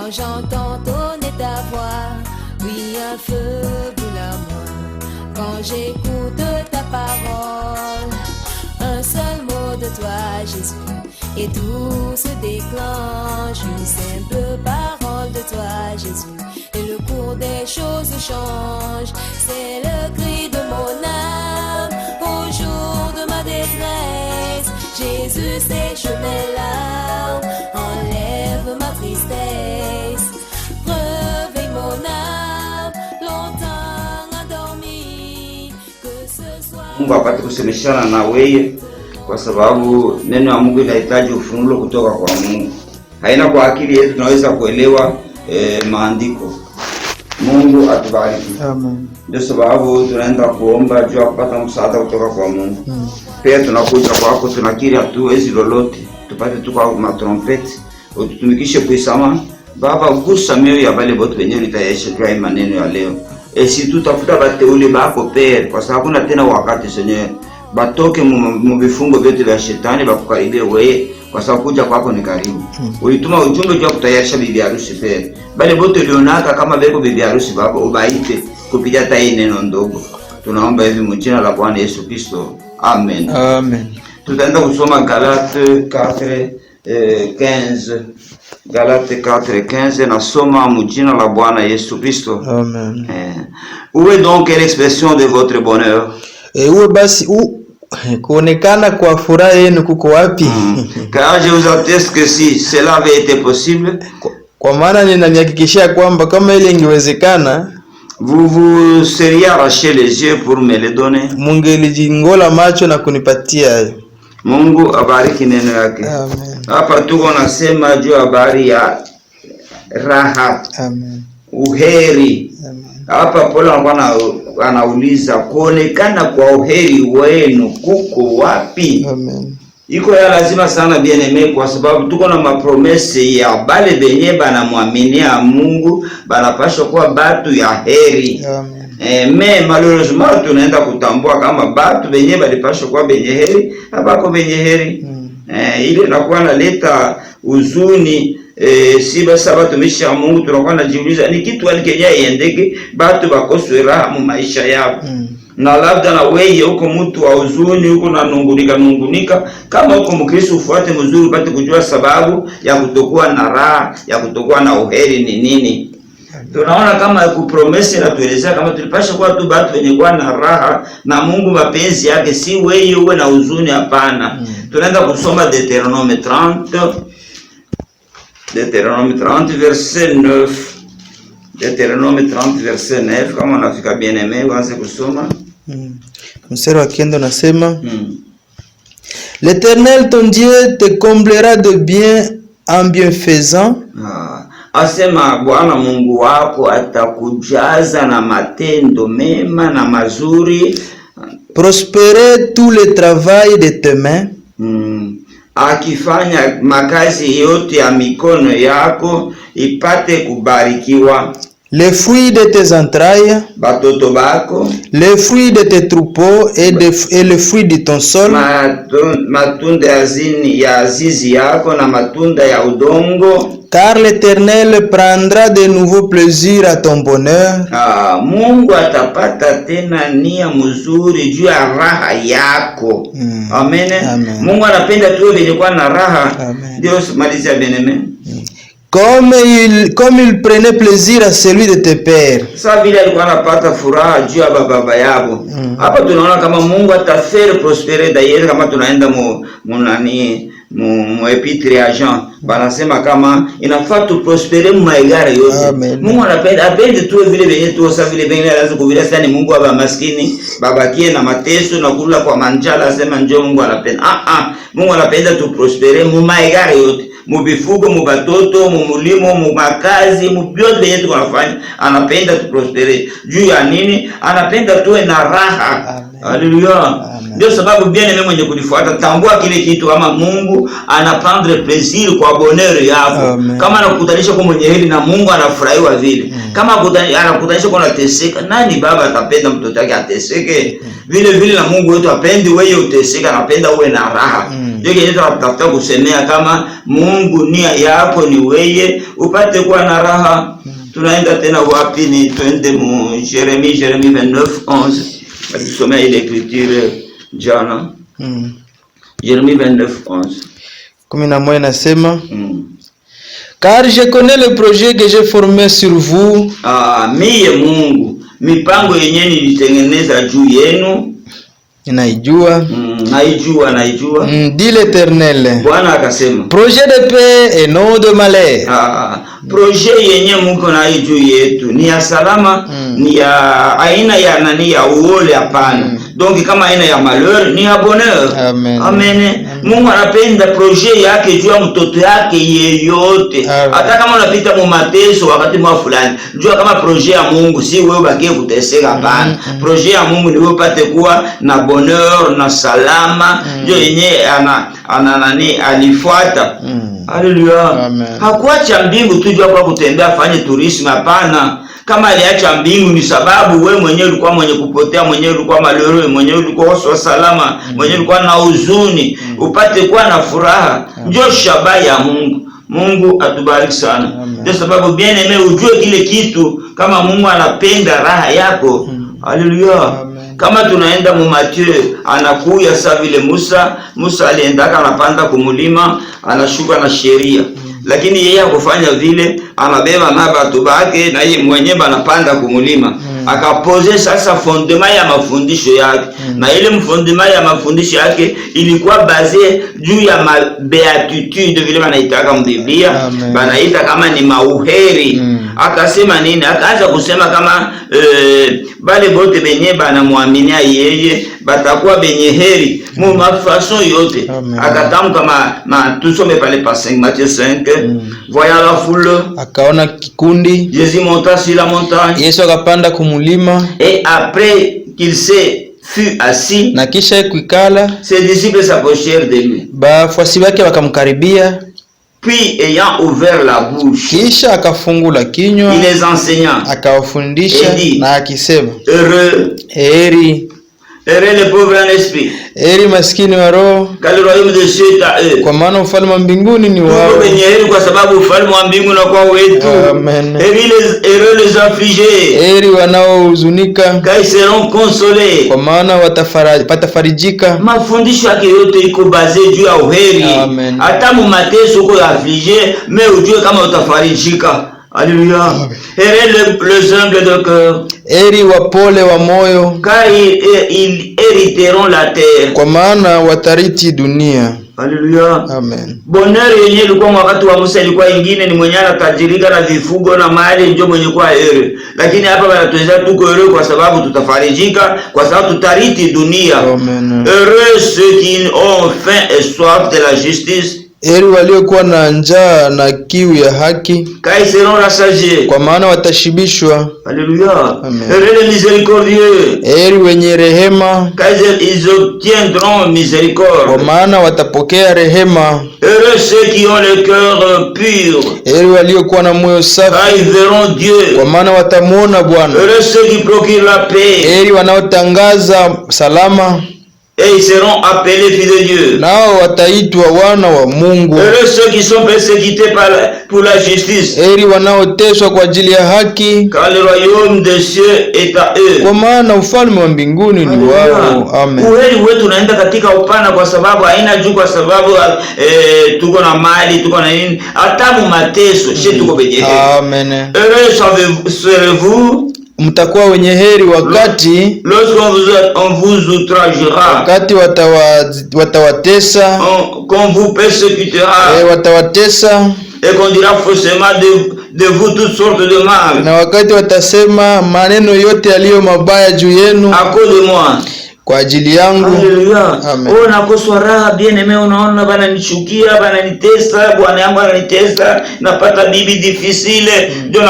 Quand j'entends tonner ta voix, oui, un feu brûle à moi. Quand j'écoute ta parole, un seul mot de toi, Jésus, et tout se déclenche. Une simple parole de toi, Jésus, et le cours des choses change. C'est le cri de mon âme au jour de ma détresse. Jésus sèche mes larmes, enlève ma tristesse. Réveille mon âme, longtemps endormi, que ce soit. Mungu apate kusemeshana na wewe, kwa sababu neno la Mungu linahitaji ufunuo kutoka kwa Mungu. Haina kwa akili yetu tunaweza kuelewa maandiko. Mungu atubariki. Amen. Ndio sababu tunaenda kuomba juu kupata msaada kutoka kwa Mungu. Pia tunakuja kwako, tunakiri hatuwezi lolote. Tupate tu kwa matrompeti, ututumikishe kuisama. Baba, gusa mioyo ya wale wote wenyewe litayesha kwa maneno ya leo. Si tutafuta bateule bako pere, kwa sababu kuna tena wakati Seigneur. Batoke mu vifungo vyote vya shetani bakukaribie wewe, kwa sababu kuja kwako ni karibu. Ulituma ujumbe kwa kutayarisha bibi harusi pere. Bale bote lionaka kama beko bibi harusi bako ubaite kupitia tai neno ndogo. Tunaomba hivi mjina la Bwana Yesu Kristo. Amen. Amen. Tutaenda kusoma Galate 4:15. Galate 4:15 nasoma mjina la Bwana Yesu Kristo. Amen. Où est donc l'expression de votre bonheur? Uwe basi kuonekana kwa furaha yenu kuko wapi? Car je vous atteste que si cela avait été possible, kwa maana ninanihakikishia kwamba kama ile ingewezekana, vous vous seriez arraché les yeux pour me les donner. Mungelijingola macho na kunipatia. Mungu abariki neno yake. Amen. Hapa tuko nasema juu habari ya raha. Amen. Uheri. Amen. Hapa Paulo anauliza kuonekana kwa uheri wenu kuko wapi? Amen. Iko ya lazima sana bien-aimé, kwa sababu tuko na mapromese ya bale benye banamwaminia Mungu banapaswa kuwa batu ya heri. Amen. Mais malheureusement tunaenda kutambua kama batu benye balipaswa kuwa benye heri abako benye heri. Ile inakuwa naleta uzuni. Si basa batumishi ya Mungu tunakuwa najiuliza ni kitu gani kenye iendeke batu bakoswe raha mu maisha yao. Na labda na wewe uko mtu wa uzuni, uko na nungunika, kama uko Mkristo ufuate mzuri upate kujua sababu ya kutokuwa na raha, ya kutokuwa na uheri ni nini. Tunaona kama kupromesi na tuelezea kama tulipasha kuwa tu batu wenye kuwa na raha na Mungu mapenzi yake, si wewe uwe na uzuni, hapana. Tunaenda kusoma Deutéronome 30 verset 9. Deutéronome 30 verset 9, kama unafika bien-aimé uanze kusoma. Mstari wa 9 nasema, L'Éternel ton Dieu te comblera de bien en bienfaisant. Asema Bwana Mungu wako atakujaza na matendo mema na mazuri. Prospérer tout le travail de tes mains. Akifanya makazi yote ya mikono yako ipate kubarikiwa. Les fruits de tes entrailles, batoto bako, les fruits de tes troupeaux et les fruits de ton sol, matunda ya zizi yako na matunda ya udongo. Car l'Éternel prendra de nouveaux plaisirs à ton bonheur. Mungu atapata tena nia mzuri juu ya raha yako. Amen. Mungu anapenda tuwe wenye kuwa na raha. Ndio malizia bien-aimé. Comme il prenait plaisir à celui de tes pères. Sasa vile alikuwa anapata furaha juu ya baba yao. Hapa tunaona kama Mungu atafere prospérer d'ailleurs, kama tunaenda mu epître ya Jean banasema kama inafaa tu prospérer mu maigara yote. Mungu apende tu vile venye tu sasa vile venye lazima kuvila sana. Mungu aba maskini babakie na mateso na kula kwa manjala, sema njoo Mungu anapenda. Mungu anapenda tu prospérer mu maigara yote, mu bifugo, mu batoto, mu mulimo, mu makazi, mu byote venye tu tunafanya. Anapenda tu prospérer. Juu ya nini? Anapenda tuwe na raha. Haleluya. Ndio sababu bien mimi mwenye kulifuata, tambua kile kitu kama Mungu anaprendre plaisir kwa bonheur yako. Kama anakutanisha kwa mwenye heri na Mungu anafurahiwa vile. Kama anakutanisha kwa unateseka, nani baba atapenda mtoto wake ateseke? Vile vile na Mungu wetu apendi wewe uteseka, anapenda uwe na raha. Ndio kile tunatafuta kusemea kama Mungu nia yako ni weye upate kuwa na raha. Tunaenda tena wapi? Ni twende mu Jeremie 29:11. Alisomea ile écriture jana. Jeremie 29:11. 11 nasema car je connais le projet que j'ai formé sur vous. Mie Mungu mipango yenyewe nilitengeneza juu yenu naijua. Naijua. Dit l'Éternel. Bwana akasema projet de paix et non de malheur. Projet yenye Mungu na juu yetu ni ya salama, ni ya aina ya nani ya uole hapana. Donc kama aina ya malheur ni ya bonheur. Amen. Mungu anapenda projet yake juu ya mtoto yake yeyote. Hata kama unapita mu mateso wakati mwa fulani, jua kama projet ya Mungu si wewe bakie kuteseka hapana. Projet ya Mungu ni wewe upate kuwa na bonheur na salama. Ndio yenye ana nani alifuata. Haleluya. Hakuacha mbingu tu jua kwa kutembea afanye tourisme hapana. Kama aliacha mbingu ni sababu wewe mwenyewe ulikuwa mwenye kupotea, mwenyewe ulikuwa malheureux, mwenyewe ulikuwa waswa salama, mwenyewe ulikuwa na huzuni, upate kuwa na furaha. Ndio shabaha ya Mungu. Mungu atubariki sana. Ndio sababu bien aimé ujue kile kitu kama Mungu anapenda raha yako. Haleluya. Kama tunaenda mu Mathieu anakuya sa vile Musa aliendaka anapanda kumulima anashuka na sheria. Lakini yeye hakufanya vile, anabeba na watu bake na yeye mwenyewe anapanda kumulima. Akapoze sasa fondement ya mafundisho yake. Na ile fondement ya mafundisho yake ilikuwa base juu ya beatitude vile wanaitaka mbiblia, banaita kama ni mauheri. Akasema nini? Akaanza kusema kama bale bote benye banamwaminia yeye batakuwa benye heri mu mafason yote. Akatamka kama tusome pale pa 5 Matthieu 5. Voyant la foule, akaona kikundi. Jésus monta sur la montagne. Yesu akapanda kumulima. Et après qu'il fut assis, na kisha kuikala, ses disciples s'approchèrent de lui. Bafuasi wake wakamkaribia. Puis ayant ouvert la bouche, kisha akafungula kinywa, il les enseigna, akawafundisha na akisema, heureux, heri les pauvres en esprit, heri maskini wa roho, car le royaume de Dieu est à eux. Kwa maana ufalme wa mbinguni ni wao. Heri kwa sababu ufalme wa mbinguni unakuwa wetu. Amen. Heureux les affligés, heri wanaohuzunika, car ils seront consolés. Kwa maana watafarijika. Mafundisho yake yote iko base juu ya uheri. Hata mu mateso uko affligé, mais ujue kama utafarijika. Alléluia. Heureux les humbles de cœur, heri wapole wa moyo, car ils hériteront la terre. Kwa maana watariti dunia. Alléluia. Amen. Bonheur yenyewe ilikuwa wakati wa Musa ilikuwa ingine ni mwenye anatajirika na vifugo na mali ndio mwenye kuwa heureux. Lakini hapa wanatuweza tuko heureux kwa sababu tutafarijika, kwa sababu tutariti dunia. Amen. Heureux ceux qui ont faim et soif de la justice, heri waliokuwa na njaa na kiu ya haki, car ils seront rassasiés. Kwa maana watashibishwa. Alléluia. Heureux les miséricordieux, heri wenye rehema, car ils obtiendront miséricorde. Kwa maana watapokea rehema. Heureux ceux qui ont le cœur pur, heri waliokuwa na moyo safi, car ils verront Dieu. Kwa maana watamuona Bwana. Heureux ceux qui procurent la paix, heri wanaotangaza salama, et ils seront appelés fils de Dieu. Nao wataitwa wana wa Mungu. Heureux ceux qui sont persécutés pour la justice, heri wanaoteswa kwa ajili ya haki, car le royaume des cieux est à eux. Kwa maana ufalme wa mbinguni ni wao. Amen. Uheri wetu unaenda katika upana kwa sababu haina juu, kwa sababu tuko na mali, tuko na nini, hata mu mateso sisi tuko benye. Amen. Heureux serez-vous, mtakuwa wenye heri wakati lorsqu'on vous outragera, wakati watawatesa, qu'on vous persécutera, watawatesa, et qu'on dira faussement de vous toutes sortes de mal, na wakati watasema maneno yote yaliyo mabaya juu yenu à cause de moi, kwa ajili yangu. Haleluya. Amen. Nakoswa raha bien aimé, unaona bana nichukia, bana nitesa, bwana yangu ananitesa, napata bibi difficile, ndio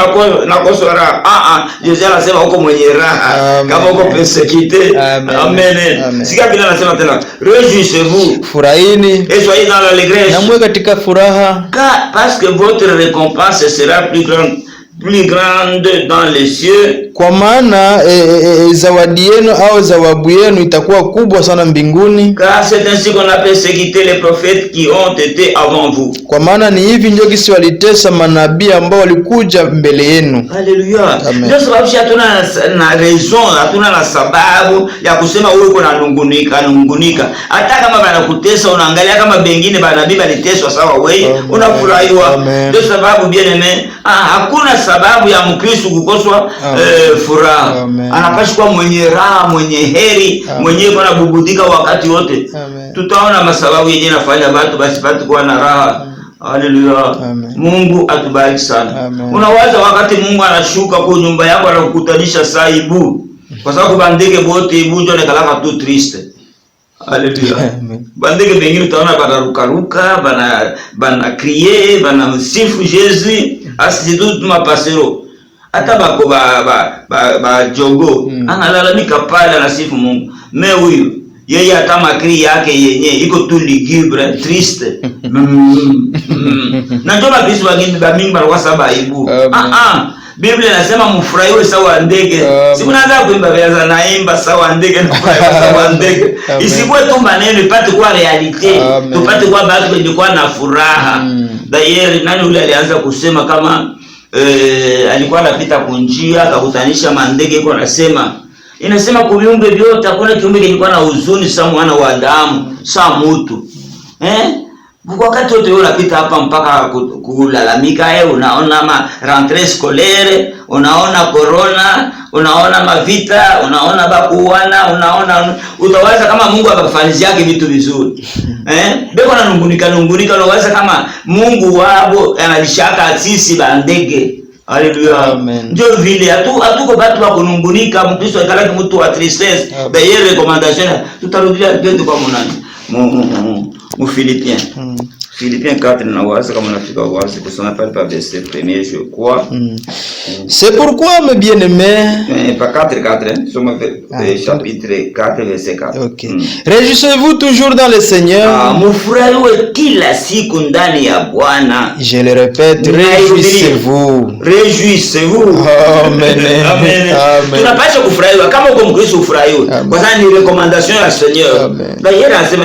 nakoswa raha. Yesu anasema uko mwenye raha kama uko persécuté. Amen. Sika bila anasema tena, réjouissez-vous, furahini, et soyez dans l'allégresse, na mwe katika furaha, parce que votre récompense sera plus grande plus grande dans les cieux. Kwa maana zawadi yenu au zawabu yenu itakuwa kubwa sana mbinguni. Car c'est ainsi qu'on a persécuté les prophètes qui ont été avant vous. Kwa maana ni hivi ndio kisi walitesa manabii ambao walikuja mbele yenu. Haleluya. Ndio sababu hatuna na raison, hatuna na sababu ya kusema wewe uko na nungunika. Hata kama wanakutesa unaangalia kama bengine manabii waliteswa sawa wewe unafurahiwa. Ndio sababu bien aimé, hakuna sababu ya Mkristo kukoswa furaha. Anapaswa kuwa mwenye raha, mwenye heri, mwenye kuna bubudika wakati wote. Tutaona masababu yenyewe nafanya watu basi patu kuwa na raha. Haleluya. Mungu atubariki sana. Unawaza wakati Mungu anashuka kwa nyumba yako anakukutanisha saibu. Kwa sababu bandege bote ibu ndio nekalaka tu triste. Haleluya. Bandege bengine utaona banarukaruka, bana crier, bana msifu Jésus, asidu mapasero. Hata bako ba jogo analalamika pale anasifu Mungu. Me huyu yeye hata makri yake yenye iko tu ligibre triste. Na ndio mabisi wengine ba mingi kwa sababu aibu. Biblia inasema mfurahiwe sawa ndege. Si mnaanza kuimba vya naimba sawa ndege na sawa ndege. Isikuwe tu maneno ipate kuwa realite. Tupate kuwa basi wenye kuwa na furaha. Dairi nani yule alianza kusema kama alikuwa anapita kunjia akakutanisha mandege iko anasema inasema kwa viumbe vyote hakuna kiumbe kilikuwa na huzuni sawa mwana wa Adamu sawa mtu wakati wote unapita hapa mpaka kulalamika unaona ma rentrée scolaire, unaona corona, unaona mavita, unaona bakuana, unaona utawaza kama Mungu abafanyia yake vitu vizuri. Beko na nungunika unawaza kama Mungu wabo analishaka sisi bandege. Haleluya. Ndio vile hatuko batu wa kunungunika, Mkristo akalaki mtu wa tristesse. D'ailleurs recommandation tutarudia twende kwa munani. Philippiens. Philippiens 4 na waza kama nafika wazi kusoma pale pa verset 1er je crois. C'est pourquoi mes bien-aimés, pas 4 sommes chapitre 4 verset 4. OK. Réjouissez-vous toujours dans le Seigneur. Mfurahiwe kila siku ndani ya Bwana. Je le répète, réjouissez-vous. Réjouissez-vous. Amen. Amen. Tunapaswa kufurahiwa kama uko Mkristo ufurahiwe. Kwa sababu ni recommandation ya Seigneur. D'ailleurs anasema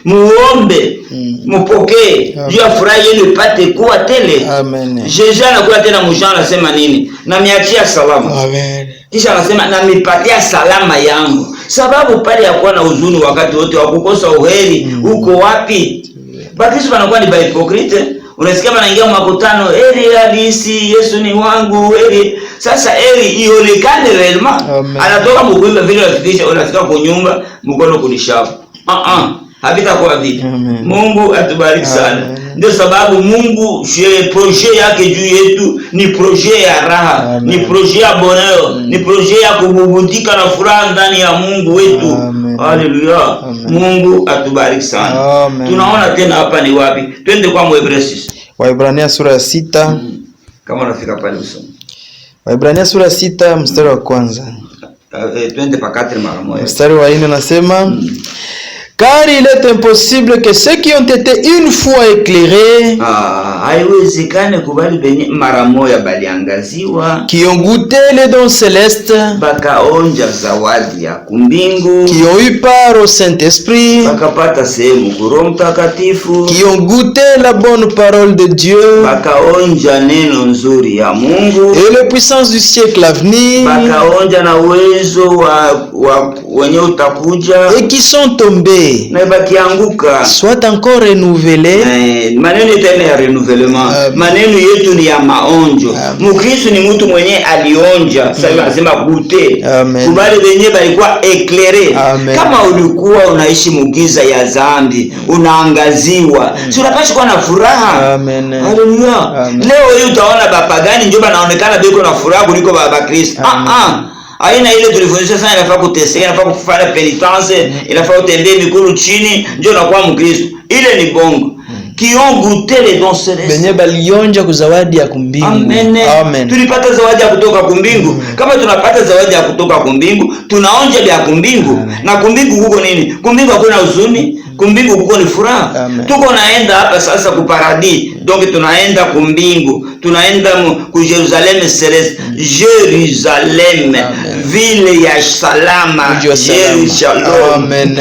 muombe mupokee juu furaha yenu ipate kuwa tele. Amen. Jésus anakuwa tena mwisho anasema nini? Na miachia salama. Amen. Kisha anasema na mipatia salama yangu. Sababu pale ya kuwa na huzuni wakati wote wa kukosa uheri uko wapi? Bakristo wanakuwa ni hypocrite. Unasikia wanaingia makutano, heri halisi Yesu ni wangu, heri. Sasa heri ionekane realement. Anatoka mkuimba vile wafikisha unafika kwa nyumba mkono kunishafu. Habita kwa vipi? Mungu atubariki sana. Ndio sababu Mungu projet yake juu yetu ni projet ya raha, ni projet ya bonheur, ni projet ya kububudika na furaha ndani ya Mungu wetu. Haleluya. Mungu atubariki sana. Tunaona tena hapa ni wapi? Twende kwa Waebrania. Waebrania sura ya 6. Kama unafika pale usome. Waebrania sura ya 6 mstari wa kwanza. Twende pa 4 mara moja. Mstari wa 4 nasema car il est impossible que ceux qui ont été une fois éclairés, haiwezekane kubali benye mara moja baliangaziwa, qui ont goûté les dons célestes, bakaonja zawadi ya kumbingu, qui ont eu part au Saint-Esprit, bakapata sehemu kwa Roho Mtakatifu, qui ont goûté la bonne parole de Dieu, bakaonja neno nzuri ya Mungu, et la puissance du siècle à venir, bakaonja na uwezo wa wenye utakuja, et qui sont tombés na bakianguka, soit encore renouvelés. Maneno tena ya renouvellement. Maneno yetu ni ya maonjo. Mkristo ni mtu mwenye alionja. Sasa lazima kute. Kubali wenyewe balikuwa éclairé. Kama ulikuwa unaishi mugiza ya dhambi, unaangaziwa. Si unapaswa kuwa na furaha. Haleluya. Leo hii utaona bapagani ndio banaonekana beko na furaha kuliko baba Kristo. Aina ile tulifundisha sana inafaa kuteseka, inafaa kufanya penitence, inafaa utembee mikono chini ndio unakuwa Mkristo. Ile ni bongo. Qui ont goûté les dons célestes. Benye balionja kuzawadi ya kumbingu. Amen. Tulipata zawadi ya kutoka kumbingu. Kama tunapata zawadi ya kutoka kumbingu, tunaonja ya kumbingu. Na kumbingu huko nini? Kumbingu hakuna huzuni, Kumbingu kuko ni furaha. Tuko naenda hapa sasa ku paradis. Donc tunaenda kumbingu. Tunaenda ku Jerusalem Celeste. Jerusalem, ville ya salama. Jerusalem. Amen.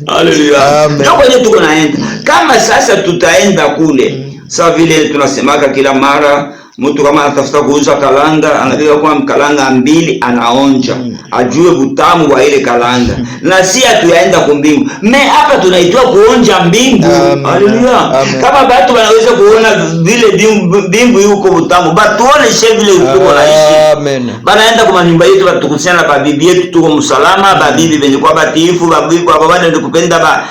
Haleluya. Ndio kwenye tuko naenda. Kama sasa tutaenda kule, sawa vile tunasemaka kila mara, mtu kama anatafuta kuuza kalanga, anataka kwa mkalanga mbili anaonja, ajue butamu wa ile kalanga. Na si atuyaenda kumbingu. Me hapa tunaitwa kuonja mbingu. Haleluya. Kama watu wanaweza kuona vile mbingu yuko butamu, batuone vile yuko naishi. Amen. Banaenda kwa nyumba yetu batukusiana na bibi yetu, tuko msalama, babibi benye kwa batifu, babibi kwa baba ndio kupenda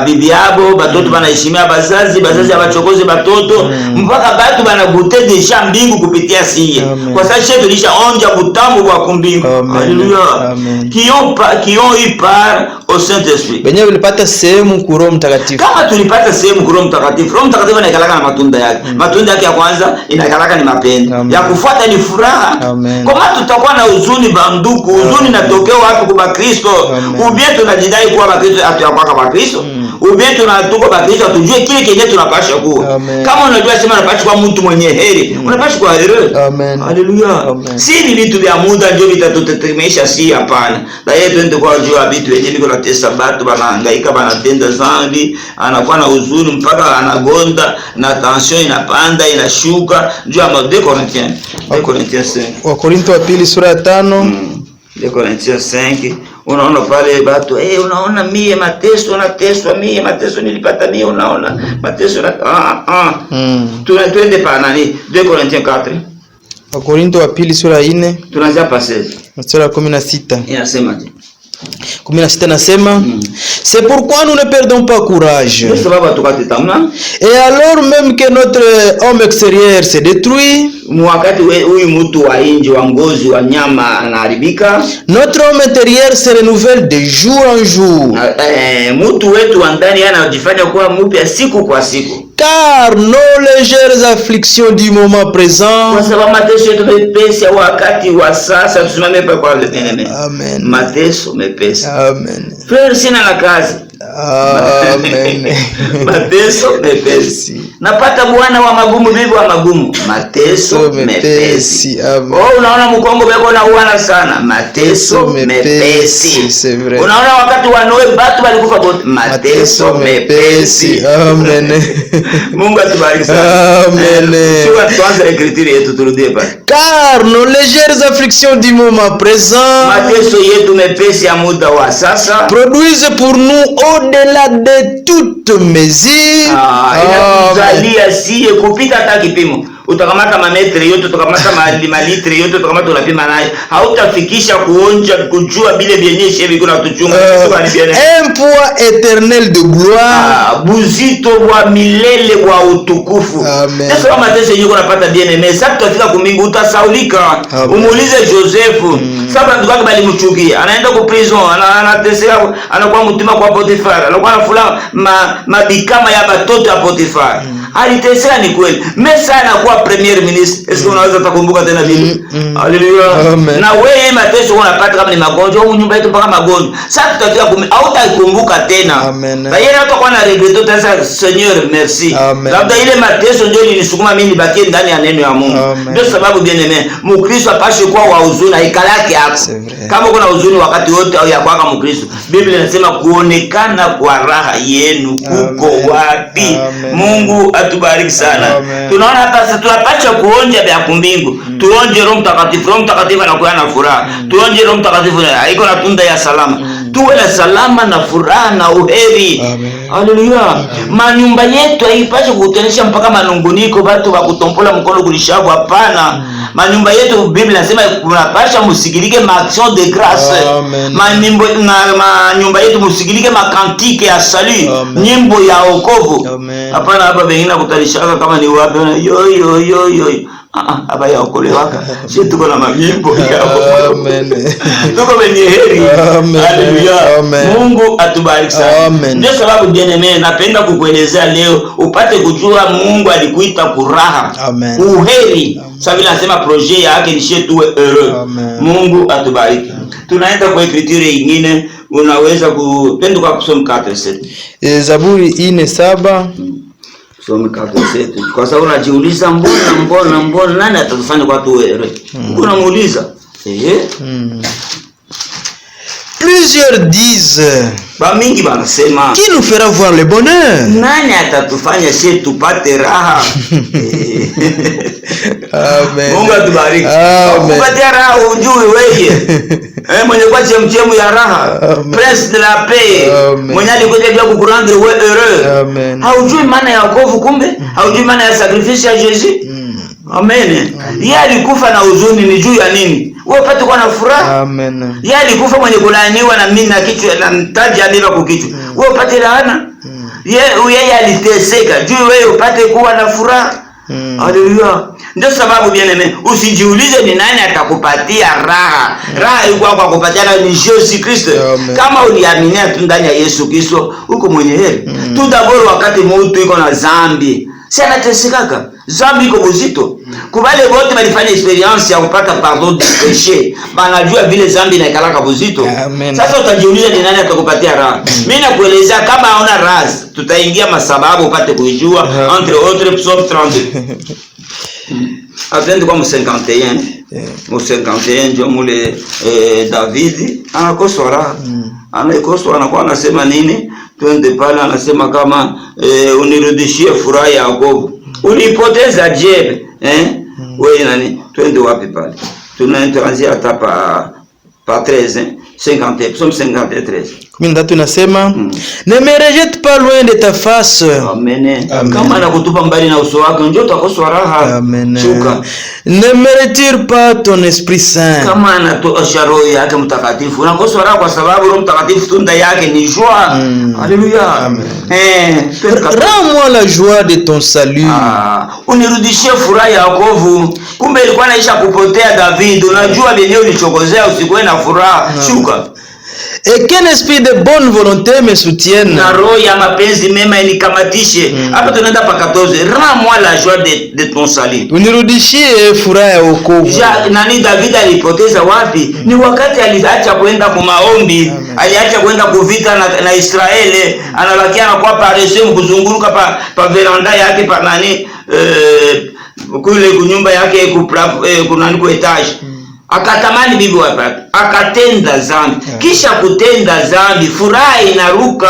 bibi yabo, batoto banaheshimia bazazi abachokoze batoto, mpaka watu banagote deja mbingu kupitia sie. Kwa sababu sisi tulishaonja butamu wa kumbingu. Haleluya. Kion ipar au Saint-Esprit. Benye ulipata sehemu ku Roho Mtakatifu. Kama tulipata sehemu ku Roho Mtakatifu, Roho Mtakatifu anakalaka na matunda yake. Matunda yake ya kwanza inakalaka ni mapendo. Ya kufuata ni furaha. Kama tutakuwa na huzuni banduku, huzuni natokea wapi kwa Kristo? Ubie tunajidai kuwa Kristo atuyakuwa kama Kristo. Ubie tunatuko kwa Kristo tujue kile kenye tunapasha kuwa. Kama unajua sema unapasha kuwa mtu mwenye heri, unapasha kuwa heri. Haleluya. Si ni vitu vya muda ndio vitatutetemesha, si hapana. Na yeye twende kwa jua vitu wenyewe viko na tesa batu banahangaika banatenda zambi, anakuwa na huzuni mpaka anagonda na tension inapanda inashuka. Ndio ama 2 Corinthiens 5. Wakorintho wa pili sura ya 5. 2 Corinthiens 5. Unaona pale batu, unaona mie mateso nateswa, mie mateso nilipata mie, unaona mateso na Twende pa nani? 2 Corinthiens 4. Wakorintho wa pili sura ya 4. Tunaanza passage. Sura ya 16. Inasema je? 16 nasema, c'est pourquoi nous ne perdons pas courage. Et alors même que notre homme extérieur se détruit, wakati huyu mtu wa nje wa ngozi wa nyama anaharibika, notre homme intérieur se renouvelle de jour en jour. Mtu wetu wa ndani anajifanya kuwa mpya siku kwa siku. Car nos légères afflictions du moment présent, kwa sababu mateso yetu mepesi wakati wa sasa, tusimame kwa neno. Amen. Mateso mepesi. Amen. Frère, sina la kazi. Amen. Mateso mepesi. Napata bwana wa magumu, bibi wa magumu. Mateso mepesi. Unaona mkongo beko na uana sana. Mateso mepesi. C'est vrai. Unaona wakati wa Noe batu walikufa bote. Mateso mepesi. Amen. Mungu atubariki sana. Amen. Tuanze écriture yetu turudie pale. Car nos légères afflictions du moment présent, mateso yetu mepesi ya muda wa sasa, produisent pour nous au-delà de toute mesure. Inakuzalia siye kupita hata kipimo. Utakamata mametre yote, utakamata malitre yote, utakamata unapima nayo, hautafikisha kuonja kujua bile bienyeshe biko na tuchunga. Un poids éternel de gloire, buzito wa milele wa utukufu. Sasa kama mateso yako unapata bien, sasa tutafika kumbingu utasaulika. Umuulize Josefu, sasa ndugu yake bali mchukia, anaenda ku prison, anateseka, anakuwa mtima kwa Potifar, anakuwa anafula mabikama ya batoto ya Potifar. Aliteseka ni kweli. Mesa anakuwa premier ministre. Est-ce que unaweza kukumbuka tena vile? Haleluya. Na wewe mateso unapata kama ni magonjwa au nyumba yetu mpaka magonjwa. Sasa tutafika hautakumbuka tena. Na yeye hatakuwa na regret sasa, Seigneur merci. Labda ile mateso ndio ilinisukuma mimi nibakie ndani ya neno ya Mungu. Ndio sababu bien aimé, Mkristo apashe kuwa wa huzuni ikala yake hapo. Kama kuna huzuni wakati wote au ya kwaka Mkristo, Biblia inasema kuonekana kwa raha yenu kuko wapi? Mungu atubariki sana. Tunaona hapa sasa tunapaswa kuonja vya kumbingu. Tuonje Roho Mtakatifu. Roho Mtakatifu anakuwa na furaha. Tuonje Roho Mtakatifu haiko na tunda ya salama. Tuwe na salama na furaha na uheri. Haleluya. Manyumba yetu haipaswi kutanisha mpaka manunguniko watu wa kutompola mkono kulishabu, hapana. Manyumba yetu Biblia inasema tunapaswa musikilike ma action de grâce. Manyumba yetu musikilike makantike ya salut, nyimbo ya wokovu. Hapana hapa wengine kutalishaka kama ni wapi yo. Aba ya okolewaka. Sisi tuko na manyimbo ya Amen. Tuko wenye heri. Haleluya. Mungu atubariki sana. Ndio sababu bien-aimé napenda kukuelezea leo upate kujua Mungu alikuita kuraha. Uheri. Sasa vile nasema projet yake ni shetu heureux. Mungu atubariki. Tunaenda kwa écriture nyingine unaweza kupenda kwa kusoma 4:7. Zaburi 4:7. Kusoma 4:7. Kwa sababu unajiuliza mbona nani atatufanya kwa tu wewe? Unamuuliza. Plusieurs disent, bamingi banasema, qui nous fera voir le bonheur? Nani atatufanya sisi tupate raha? Amen. Mungu atubariki. Upate raha ujue wewe. Mwenye kwa chemchemu ya raha, prince de la paix. Mwenye alikuja bila kukurendre wewe heureux. Haujui maana ya wokovu kumbe? Haujui maana ya sacrifice ya Yesu? Amen. Yeye alikufa na huzuni ni juu ya nini? Wewe upate kuwa na furaha. Amen. Yeye alikufa mwenye kulaaniwa na mimi na kichwa na mtaji aliva kwa kichwa. Wewe upate laana. Yeye aliteseka juu wewe upate kuwa na furaha. Haleluya. Ndio sababu bien-aimé, usijiulize ni nani atakupatia raha. Raha iko kwa kupatiana ni Yesu Kristo. Kama uliaminia tu ndani ya Yesu Kristo, uko mwenye heri. Tu d'abord wakati mtu iko na dhambi, si anatesekaka. Dhambi iko buzito. Kubale wote walifanya experience ya kupata pardon de péché. Banajua vile dhambi inakalaka buzito. Sasa utajiuliza ni nani atakupatia raha. Mimi nakuelezea kama hauna raha, tutaingia masababu upate kujua entre autres Psaume 32. Atende kwa 51. Mu 51 ndio mule David anakosa raha. Anaikosa anakuwa anasema nini? Twende pale anasema kama unirudishie furaha ya Yakobo. Ulipoteza jebe, wewe nani? Twende wapi pale? Tunaanzia hata pa 13, 50, Psaume 53. Mimi tunasema ne me rejette pas loin de ta face. Amen. Kama anakutupa mbali na uso wako ndio utakosa raha. Shuka. Ne me retire pas ton esprit saint. Kama anatosha roho yake mtakatifu unakosa raha kwa sababu roho mtakatifu tunda yake ni joie. Haleluya. Rends-moi la joie de ton salut. Unirudishie furaha ya wokovu. Kumbe ilikuwa inaisha kupotea David. Unajua benye ulichokozea usikuwe na furaha. Shuka. Et qu'un esprit de bonne volonté me soutienne. Na roho ya mapenzi mema inikamatishe. Hapa tunaenda pa 14. Rends-moi la joie de ton salut. Unirudishie furaha ya wokovu. Nani David alipoteza wapi? Ni wakati aliacha kwenda kwa maombi, aliacha kwenda kuvita na Israeli, anabakia anakuwa paresseux kuzunguruka pa veranda yake pa nani kule kunyumba yake kunani kwa etage. Akatamani bibi wake, akatenda dhambi. Kisha kutenda dhambi, furaha inaruka.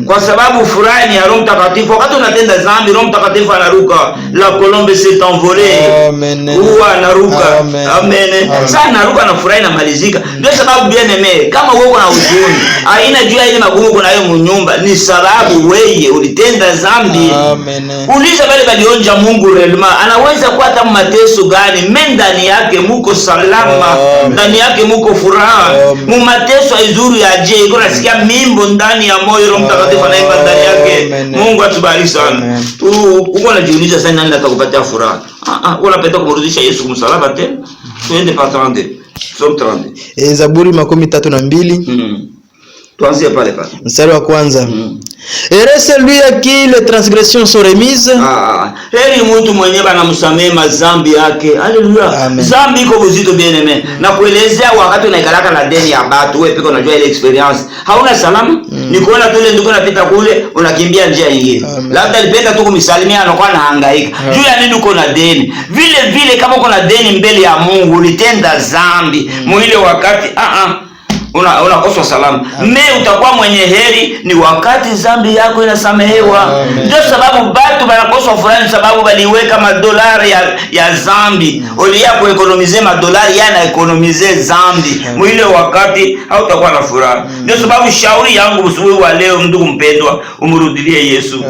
Kwa sababu furaha ni ya Roho Mtakatifu. Wakati unatenda dhambi, Roho Mtakatifu anaruka. La colombe s'est envolée. Huwa anaruka. Amen. Sasa anaruka na furaha inamalizika. Ndio sababu bien-aimé, kama wewe una huzuni, haina juu ya ile magumu kuna nayo mnyumba, ni sababu wewe ulitenda dhambi. Uliza wale walionja Mungu relema, anaweza kuwa hata mateso gani, ndani yake muko salama. Ndani yake muko furaha. Mu mateso izuru ya je iko nasikia mimbo ndani ya moyo, Roho Mtakatifu anaimba ndani yake. Mungu atubariki sana. Uko unajiuliza sana nani atakupatia furaha? Unapenda kumrudisha Yesu kumsalaba tena. Tuende pa 32. Psaume 32. Zaburi 32. Tuanzie pale pale. Mstari wa kwanza. Heureux celui à qui les transgressions sont remises. Heri mtu mwenyewe anamsamehe madhambi yake. Haleluya. Dhambi iko buzito bien-aimé. Na kuelezea wakati unaikalaka na deni ya watu, wewe piko unajua ile experience. Hauna salama? Ni kuona tu ile ndugu anapita kule, unakimbia njia nyingine. Labda alipenda tu kumisalimia anakuwa anahangaika. Juu ya nini uko na deni? Vile kama uko na deni mbele ya Mungu, ulitenda dhambi. Mwile wakati unakosa salama. Utakuwa mwenye heri ni wakati dhambi yako inasamehewa. Ndio sababu watu wanakosa furaha sababu waliweka madolari ya dhambi. Ulia kuekonomize madolari yana ekonomize dhambi. Mwile wakati hautakuwa na furaha. Ndio sababu shauri yangu usiwe wa leo ndugu mpendwa, umrudilie Yesu.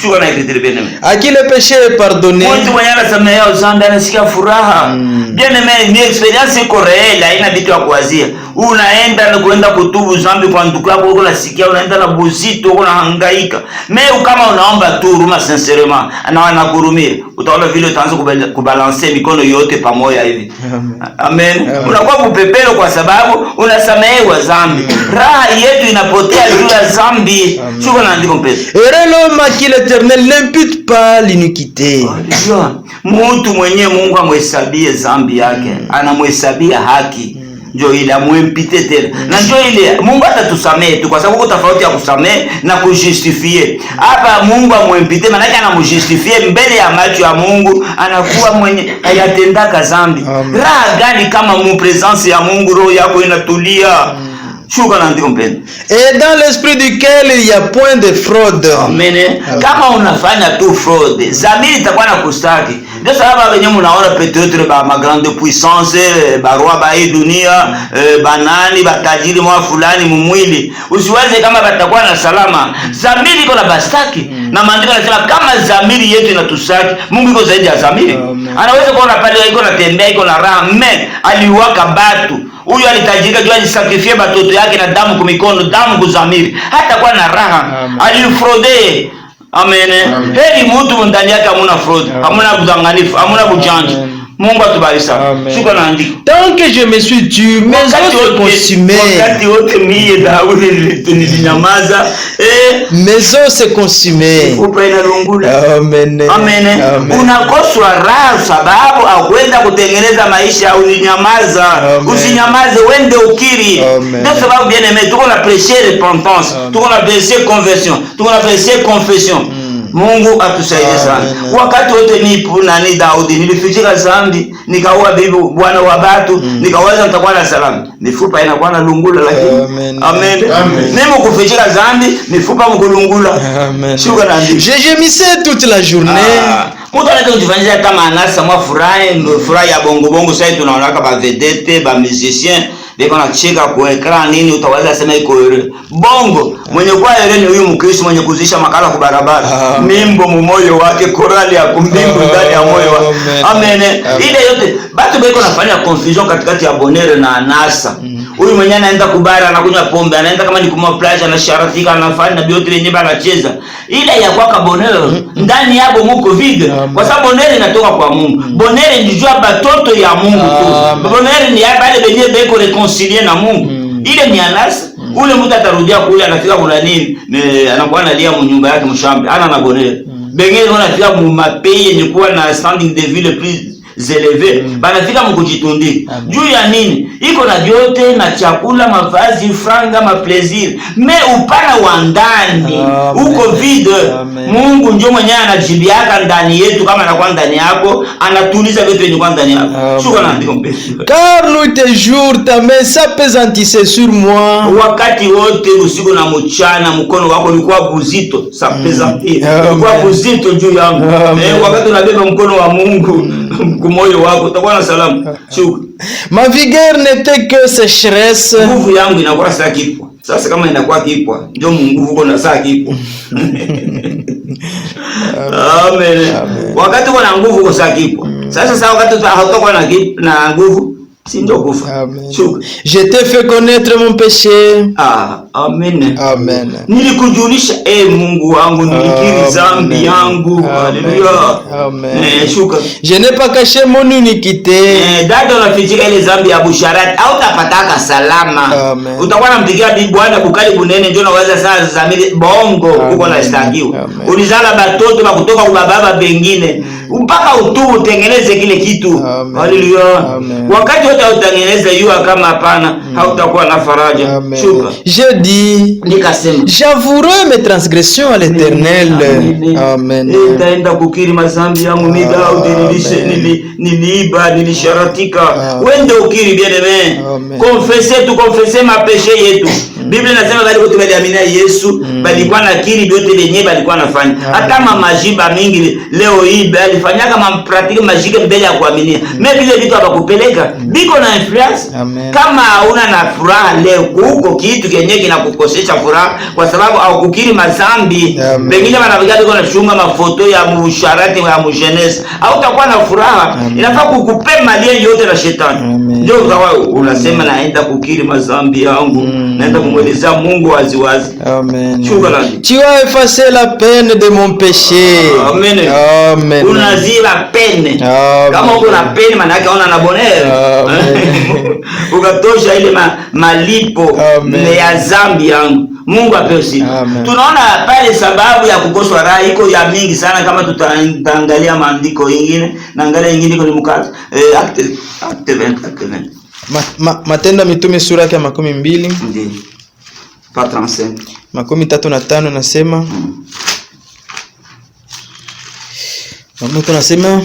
Shuka na ikitiri bien-aimé. À qui le péché est pardonné. Mtu mwenye anasamehewa dhambi anasikia furaha. Bien-aimé, ni experience iko real, haina vitu ya kuwazia. Unaenda na kwenda kutubu dhambi kwa ndugu yako, uko nasikia unaenda na buzito, uko nahangaika. Kama unaomba tu ruma sincerement na anakurumia, utaona vile utaanza kubalancer mikono yote pamoja hivi. Amen. Unakuwa kupepelo kwa sababu unasamehewa dhambi. Raha yetu inapotea juu ya dhambi. Shuka na andiko mpesa. Heureux l'homme à qui l'Éternel n'impute pas l'iniquité. Mtu mwenye Mungu amhesabie dhambi yake, anamhesabia haki. Ndio ile amuimpite tena. Na ndio ile Mungu atatusamehe tu kwa sababu tofauti ya kusamehe na kujustifie. Hapa Mungu amuimpite maana yake anamjustifie mbele ya macho ya Mungu, anakuwa mwenye hayatendaka dhambi. Raha gani kama mu presence ya Mungu roho yako inatulia? Et dans l'esprit duquel il y a point de fraude. Amen. Kama unafanya tu fraude, zamiri itakuwa na kustaki. Ndio sababu wenyewe mnaona peut-être ba grande puissance, ba roi ba hii dunia, banani batajiri mwa fulani mumwili. Usiwaze kama batakuwa na salama. Zamiri iko na bastaki. Na maandiko yanasema kama zamiri yetu inatusaki, Mungu iko zaidi ya zamiri. Anaweza kuona pale iko na tembea, iko na raha, aliwaka batu. Huyu alitajirika juu alisakrifia batoto yake na damu kumikono, damu kuzamiri. Hata kwa na raha. Alifraude. Amen. Heri mtu ndani yake hamuna fraud, hamuna kudanganyika, hamuna kujanja. Mungu atubariki sana. Shuka na andiko. Tant que je me suis tué, mes os se consumaient. Wakati wote mie Daudi nilinyamaza, mes os se consumaient. Amen. Amen. Unakoswa raha sababu aukwenda kutengeneza maisha, ulinyamaza. Usinyamaze, wende ukiri. Ndio sababu bien aimé, tuko na prêcher repentance, tuko na prêcher conversion, tuko na prêcher confession. Mungu atusaidie sana. Wakati wote nipo na ni Daudi nilifichika zambi, nikaua bibi bwana wa batu, nikawaza nitakuwa na salama. Mifupa inakuwa na lungula lakini amen. Nemo kufichika zambi, mifupa mkulungula. Shuka na ndi. Je gémissais toute la journée. Mtu anataka kujifanyia kama anasa mwa furaha ya bongo bongo. Sasa tunaona kama vedette, ba musicien beko na cheka kwa ekran nini, utawaza sema iko bongo. Mwenye kwa ni huyu Mkristo mwenye kuzisha makala kwa barabara. Mimbo mumoyo wake, korali ya kumbimbo ndani ya moyo wake. Amen. Ile yote batu beko nafanya confusion katikati ya bonere na anasa. Huyu mwenye anaenda kubara, anakunywa pombe, anaenda kama ni kumwa plage, anasharatika, anafanya na biote yenyewe anacheza. Ile ya kwa bonere ndani yabo muko vide. Kwa sababu bonere inatoka kwa Mungu. Bonere ndio batoto ya Mungu tu. Bonere ni bale benye beko reconcilier na Mungu. Ile ni anasa. Ule mtu atarudia kule, anafika kuna nini? Anakuwa analia mu nyumba yake mshambi. Ana na bonere. Bengine wanafika mu mapei yenye kuwa na standing de ville plus zeleve, banafika mkujitundi. Juu ya nini? Iko na vyote, na chakula, mavazi, franga, maplaisir. Me upana wa ndani uko vide. Mungu ndio mwenyewe anajibiaka ndani yetu, kama anakuwa ndani yako, anatuliza vitu vyenye kwa ndani yako. Shuka na ndiko mpesi. Car nuit et jour ta main s'appesantissait sur moi. Wakati wote usiku na mchana mkono wako ulikuwa buzito, s'appesantir. Ulikuwa buzito juu yangu. Wakati unabeba mkono wa Mungu kumoyo wako utakuwa na salama. Shuka. Ma vigueur n'était que sécheresse. Nguvu yangu inakuwa saa kipwa. Sasa kama inakuwa kipwa, ndio nguvu uko na saa kipwa. Amen. Wakati uko na nguvu uko saa kipwa. Sasa wakati hautakuwa na nguvu, si ndio kufa. Shuka. Je t'ai fait connaître mon péché. Amen. Amen. Nilikujulisha Mungu wangu, nilikiri dhambi yangu. Haleluya. Amen. Shuka. Je n'ai pas caché mon iniquité. Dada unafichika ile dhambi ya busharati au utapataka salama. Utakuwa nampigia bibi bwana bukali bunene ndio unaweza sana zamili bongo uko na stakiwa. Ulizala batoto bakutoka kwa baba bengine. Mpaka utubu utengeneze kile kitu. Haleluya. Wakati wote utengeneze yua kama hapana, hautakuwa na faraja. Shuka. Je dis, j'avouerai mes transgressions à l'Éternel. Amen. Nitaenda kukiri mazambi yangu mimi Daudi, niliiba, nilisharatika. Wende ukiri bien aimé. Confessez ma péché yetu. Biblia inasema bali wote waliamini Yesu, balikuwa na kiri vyote vyenyewe balikuwa nafanya. Hata majiba mingi leo hii balifanyaka pratique magique mbele ya kuamini. Mais vile vitu abakupeleka biko na influence. Kama una na furaha leo huko kitu kenyewe kinakukosesha furaha kwa sababu au kukiri mazambi, pengine wanapiga biko na shunga mafoto ya musharati wa mujeunesse, au utakuwa na furaha. Inafaa kukupe mali yote na shetani. Ndio unasema naenda kukiri mazambi yangu, naenda kumweleza Mungu waziwazi. Amen. Tu as effacé la peine de mon péché. Amen. Amen. Unaziba pene. Kama uko na pene maana yake una na bonheur. Ukatosha ile malipo ya dhambi yangu. Mungu apewe sifa. Tunaona pale sababu ya kukoswa raha iko ya mingi sana, kama tutaangalia maandiko mengine na angalia nyingine iko ni mkazo. Acte 20. Matendo ya Mitume sura ya 12 Ndiyo. Pas 35. 35 nasema nasema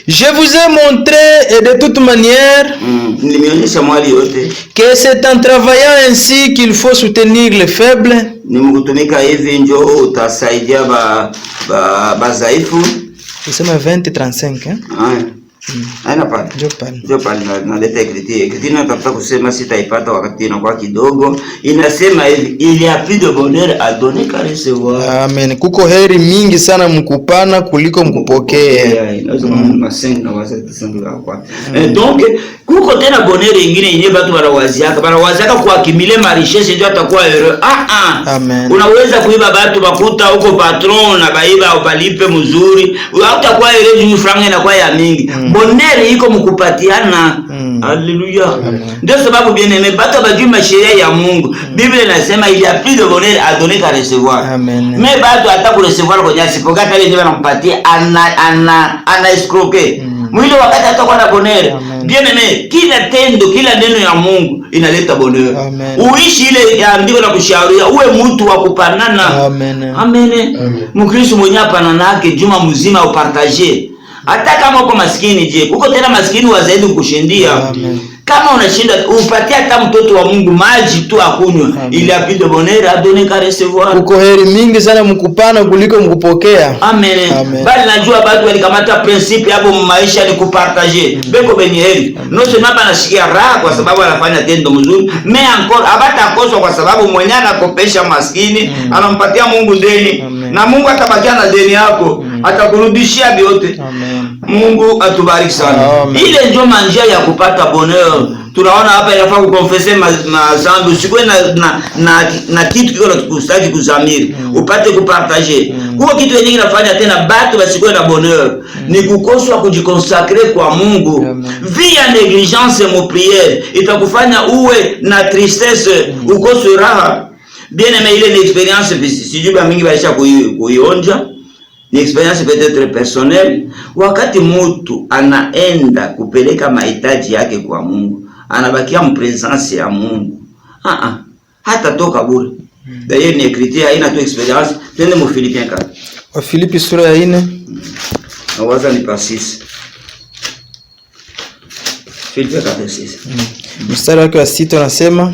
je vous ai montré et de toute manière que c'est en travaillant ainsi qu'il faut soutenir les faibles. C'est 20-35 hein? Aina pale. Ndio pale naleta ekritie natafuta kusema sitaipata wakati inakuwa kidogo. Inasema hivi, il y a plus de bonheur à donner qu'à recevoir. Amen. Kuko heri mingi sana mkupana kuliko mkupokea. Donc kuko tena bonheur nyingine yenyewe watu wanawaziaka kwa kimile richesse ndio atakuwa heureux. Amen. Unaweza kuiba watu bakuta huko patron na baiba ubalipe mzuri. Utakuwa heureux juu franga inakuwa ya mingi. Bonheur iko mkupatiana. Haleluya. Ndio sababu bien aimé bato bajui masheria ya Mungu. Biblia inasema il y a plus de bonheur à donner qu'à recevoir. Mais bato hata ku recevoir kwa jasi pokata ile ndio anampatia ana escroquer. Mwili wakati atakuwa na bonheur. Bien aimé, kila tendo, kila neno ya Mungu inaleta bonheur. Uishi ile andiko la kushauria, uwe mtu wa kupanana. Amen. Mkristo mwenye panana yake juma mzima upartager. Hata kama uko maskini je, uko tena maskini wa zaidi kushindia. Kama unashinda upatie hata mtoto wa Mungu maji tu akunywa, ili apide bonheur à donner qu'à recevoir. Uko heri mingi sana mkupana kuliko mkupokea. Amen. Bali najua watu walikamata principe hapo maisha ni kupartager. Beko benye heri. Non seulement banashikia raha kwa sababu anafanya tendo mzuri, mais encore abata akoswa kwa sababu mwenye anakopesha maskini, anampatia Mungu deni. Na Mungu atabakia na deni yako, atakurudishia vyote. Mungu atubariki sana. Ile ndio njia ya kupata bonheur. Tunaona hapa inafaa kukonfese mazambi, usikwe na kitu kiko kustaki kuzamiri, upate kupartager. Huo kitu yenyewe inafanya tena batu basikwe na bonheur, ni kukoswa kujiconsacrer kwa Mungu. Via négligence mu prière itakufanya uwe na tristesse, ukoswe raha. Bien aimé, ile ni experience sijui ba mingi baisha kuionja. Ni experience peut-être personnelle. Wakati mtu anaenda kupeleka mahitaji yake kwa Mungu, anabakia mpresence ya Mungu. Hata toka bure. D'ailleurs ni écriture haina tu experience. Twende mu Philippiens 4. Wa Filipi sura ya 4. Nawaza ni pa 6. Philippiens 4:6. Mstari wake wa 6 anasema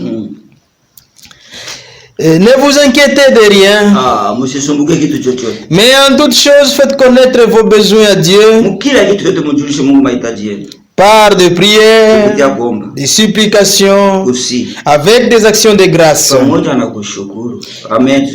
ne vous inquiétez de rien. Mais en toutes choses, faites connaître vos besoins à Dieu. Par des prières, des supplications, avec des actions de grâce. Amen.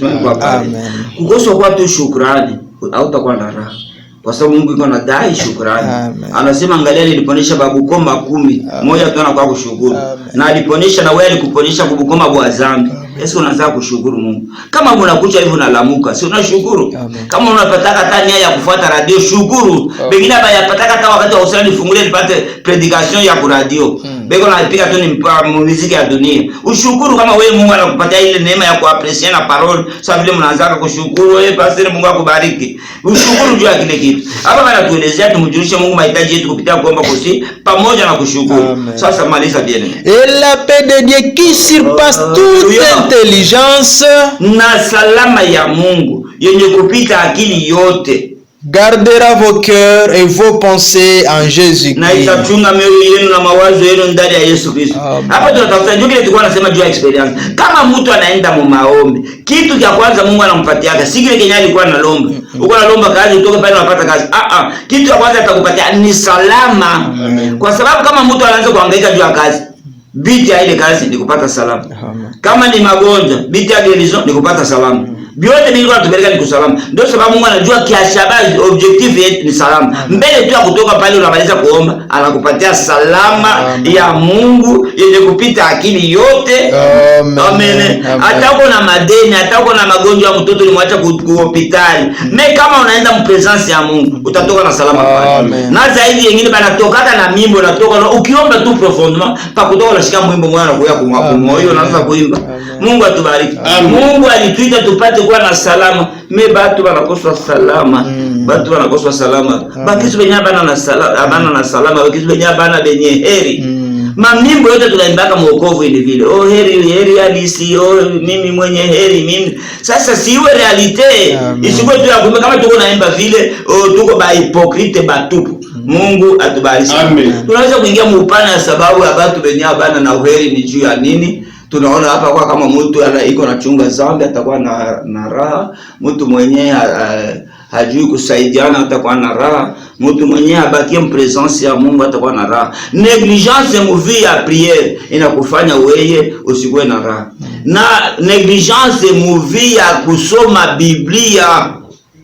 Kwa sababu Mungu yuko anadai shukrani. Anasema angalia niliponesha babukoma 10, moja tu anakuwa kushukuru. Na aliponesha na wewe alikuponesha kubukoma bwa zambi. Yesu unaanza kushukuru Mungu. Kama unakuja hivi unalamuka, si unashukuru? Kama unapataka hata nia ya kufuata radio, shukuru. Bengine hapa yapataka hata wakati wa usali nifungulie nipate predication ya radio. Bego napiga tu ni muziki ya dunia. Ushukuru kama wewe Mungu anakupatia ile neema ya kuappreciate na parole. Sasa vile mnaanza kushukuru, wewe pastor Mungu akubariki. Ushukuru juu ya kile kitu. Hapa bana tuelezea tumjulishe Mungu mahitaji yetu kupitia kuomba kusi pamoja na kushukuru. Sasa maliza bien. Et la paix de Dieu qui surpasse toute intelligence, na salama ya Mungu yenye kupita akili yote, gardera vos cœurs et vos pensées en Jésus-Christ. Na itachunga mioyo yenu na mawazo yenu ndani ya Yesu Kristo. Hapa tunatafuta ndio kile tulikuwa tunasema juu ya experience. Kama mtu anaenda mu maombi, kitu cha kwanza Mungu anampatia si kile kenye alikuwa analomba. Uko analomba kazi utoke pale unapata kazi. Kitu cha kwanza atakupatia ni salama. Kwa sababu kama mtu anaanza kuhangaika juu ya kazi, biti ya ile kazi ni kupata salama. Kama ni magonjwa, biti ya guérison ni kupata salama. Biote nilikuwa tupeleka ni kusalama. Ndio sababu Mungu anajua kiashabazi objective yetu ni salama. Mbele tu ya kutoka pale unamaliza kuomba, anakupatia salama ya Mungu yenye kupita akili yote. Amen. Hata uko na madeni, hata uko na magonjwa ya mtoto ulimwacha ku hospitali. Kama unaenda mpresence ya Mungu, utatoka na salama pale. Na zaidi wengine banatoka na mimbo natoka ukiomba tu profondement, pa kutoka unashika mwimbo mwana kuya kumoyo unaanza kuimba. Mungu atubariki. Mungu alituita tupate kuwa na salama. Batu wanakosa salama. Batu wanakosa salama. Bakisu benye bana na salama, abana na salama, bakisu benye bana benye heri. Mamimbo yote tunaimbaka mwokovu ile vile. Oh heri halisi, oh mimi mwenye heri mimi. Sasa siwe realite. Isikuwe tu ya kumbe kama tuko naimba vile, oh tuko ba hypocrite batupu. Mungu atubariki. Tunaweza kuingia mpana sababu ya watu wenye bana na uheri ni juu ya nini? Tunaona hapa kwa kama mtu iko na chunga zambi atakuwa na raha, mtu mwenye hajui kusaidiana atakuwa na raha, mtu mwenye abakie presence ya Mungu atakuwa na raha. Negligence muvie ya prière inakufanya wewe usikuwe na raha. Na negligence muvie ya kusoma Biblia.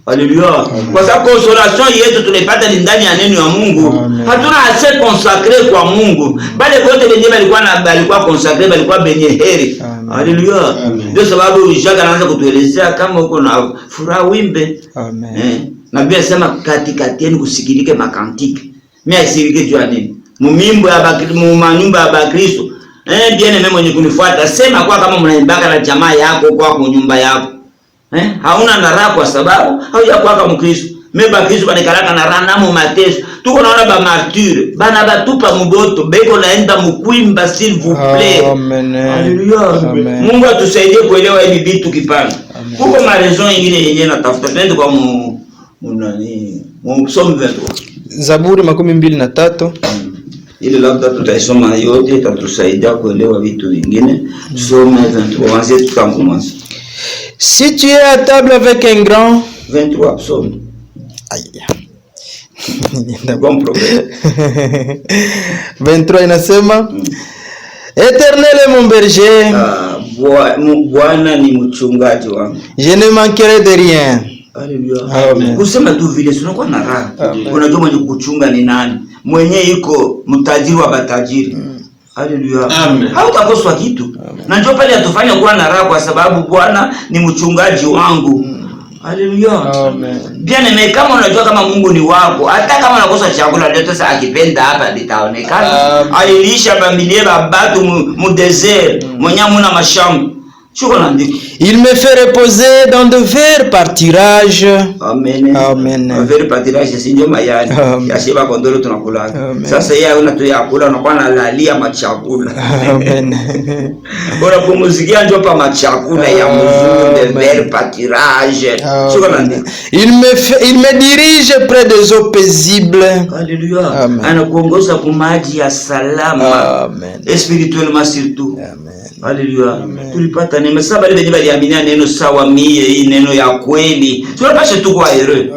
Haleluya. Kwa sababu consolation yetu tunaipata ndani ya neno ya Mungu. Hatuna assez consacré kwa Mungu. Bale wote wenyewe walikuwa consacré, walikuwa benye heri. Haleluya. Ndio sababu Jacques anaanza kutuelezea kama uko na furaha wimbe. Amen. Na Biblia inasema katikati yenu kusikilike makantiki. Mimi asikilike jua nini? Mumimbo ya manyumba ya Bakristo. Bien mimi mwenye kunifuata sema kwa kama mnaimbaka na jamaa yako kwa nyumba yako. Hauna na raha kwa sababu haujakuwa kama Mkristo. Meba Kristo banikalaka na raha na mu mateso. Tuko naona ba martyr, bana batupa muboto, beko naenda mukwimba s'il vous plaît. Amen. Haleluya. Mungu atusaidie kuelewa hivi vitu kipana. Kuko ma raison nyingine yenyewe natafuta twende kwa nani? Psalm 23. Zaburi 23. Ile labda tutaisoma yote itatusaidia kuelewa vitu vingine. Psalm 23 anze tukamwanza. Si tu es à table avec un grand 23 psaume. Aïe. Bon problème. 23 inasema Éternel est mon berger. Bwana ni mchungaji wangu. Je ne manquerai de rien. Haleluya. Amen. Kusema tu vile tunakuwa na raha. Unajua mwenye kuchunga ni nani? Mwenye iko mtajiri wa batajiri. Haleluya. Hautakoswa kitu. Na njoo pale atufanya kuwa na raha kwa sababu Bwana ni mchungaji wangu. Haleluya. Amen. Bien kama unajua kama Mungu ni wako, hata kama unakosa chakula leo sasa akipenda hapa litaonekana. Alilisha familia babatu mu desert, mwenyamu na mashamba. Il me fait reposer dans de verts pâturages. Amen. Amen. Verts pâturages si ndio mayani. Yashiba kondoro tunakula. Sasa yeye unatoyakula unakuwa na lalia machakula. Amen. Bora pumuzikia ndio pa machakula ya mzuri verts pâturages. Il me dirige près des eaux paisibles. Alléluia. Anakuongoza kwa maji ya salama. Amen. Spirituellement surtout. Amen. Haleluya. Tulipata neema sasa bali wenyewe waliamini neno sawa mie hii neno ya kweli. Tunapasha tu kwa heri.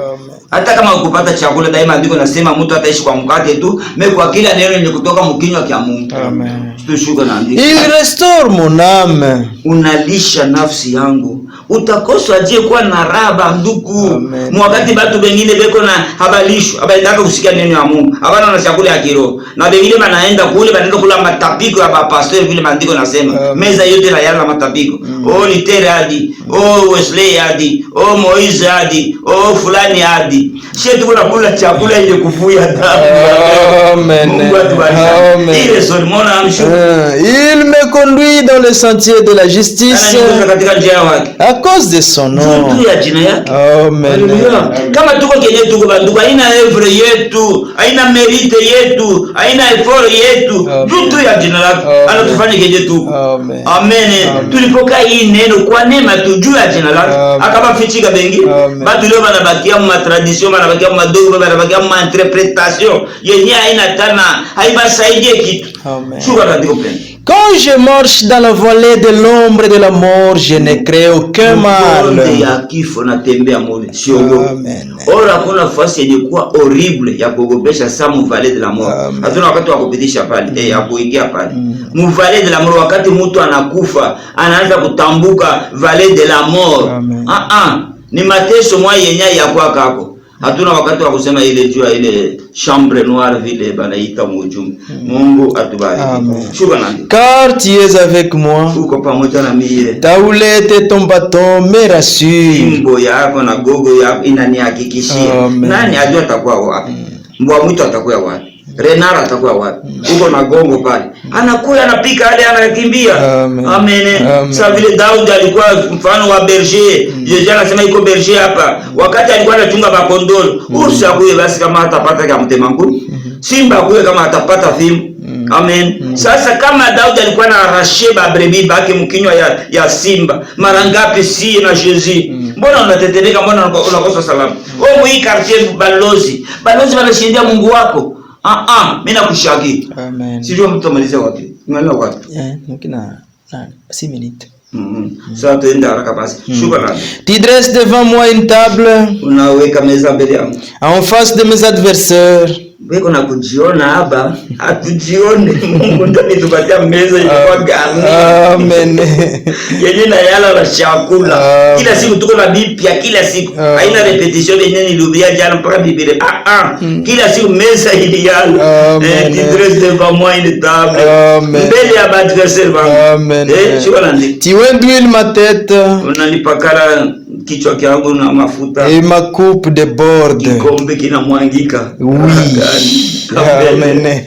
Hata kama ukupata chakula daima ndiko nasema mtu ataishi kwa mkate tu, kwa kila neno ni kutoka mkinywa kia Mungu. Amen. Tushuka na andiko. Il restaure mon âme. Unalisha nafsi yangu. Utakosa aje kuwa na raha ndugu. Mwakati watu wengine beko na habalisho, abaendaka kusikia neno ya Mungu. Habana na chakula ya kiroho. Na wengine wanaenda kule banaenda kula matapiko ya pastor vile maandiko nasema. Meza yote la yala matapiko. Oh Litere hadi, oh Wesley hadi, oh Moise hadi, oh fulani hadi. Shetu kuna kula chakula ile kufuya damu. Amen. Mungu atubariki. Ile Solomon amshu. Il me conduit dans le sentier de la justice. À cause de son nom. Amen. Kama tuko kenye tuko banduku haina evre yetu, haina merite yetu, haina effort yetu. Jutu ya jina lako anatufanya kenye tuko. Amen. Tulipoka hii neno kwa neema tu juu ya jina lako. Akaba fichika bengi. Batu leo banabakia mu tradition, banabakia mu madogo, banabakia mu interpretation. Yenye haina tana, haibasaidie kitu. Shuka ndiko penda. Quand je marche dans la vallée de l'ombre de la mort, je ne crains aucun mal. Ora kuna fasi yenye kuwa horrible ya kuogopesha saa mu vallée de la mort. Hatuna wakati wa kupitisha pale, ya kuingia pale. Mu vallée de la mort wakati mtu anakufa, anaanza kutambuka vallée de la mort. Ni mateso mwa yenye ya kwa kako. Hatuna wakati wa kusema ile jua ile chambre noire vile banaita mujumbe. Mungu atubariki. Shuka nandi. Car tu es avec moi. Uko pamoja na mimi. Ta houlette et ton bâton me rassurent. Imbo yako na gogo yako inanihakikishia. Nani ajua atakuwa wapi? Mbwa mwitu atakuwa wapi? Renara atakuwa wapi? Uko na gongo pale. Anakuya anapika hadi anakimbia. Amen. Sasa vile Daudi alikuwa mfano wa berger. Yesu anasema iko berger hapa. Wakati alikuwa anachunga bakondolo, usa kuye basi kama atapata kama mtemangu. Simba kuye kama atapata fimu. Amen. Sasa kama Daudi alikuwa na arraché ba brebis bake mkinywa ya simba, mara ngapi si na Jésus? Mbona unatetemeka, mbona unakosa salama? Wewe hii quartier balozi wanashindia Mungu wako. Mimi nakushaki. Amen. Sijui mtamaliza wapi. Unaelewa wapi? Mkina 6 minutes. Ça te haraka basi. Shukrani. Tu dresses devant moi une table. Unaweka meza mbele yangu. En face de mes adversaires. Wewe kuna kujiona hapa, hatujione. Mungu ndiye alitupatia meza ilikuwa gani? Amen. Yenye na yala la chakula. Kila siku tuko na bipia kila siku. Haina repetition yenye nilihubiri jana mpaka Biblia. Kila siku meza ili yala. Tu dresses devant moi une table. Mbele ya adversaire wangu. Shukrani. Tu enduis ma tête. Unanipakala kichwa changu na mafuta. Et ma coupe déborde. Kikombe kinamwangika. Oui. Amen.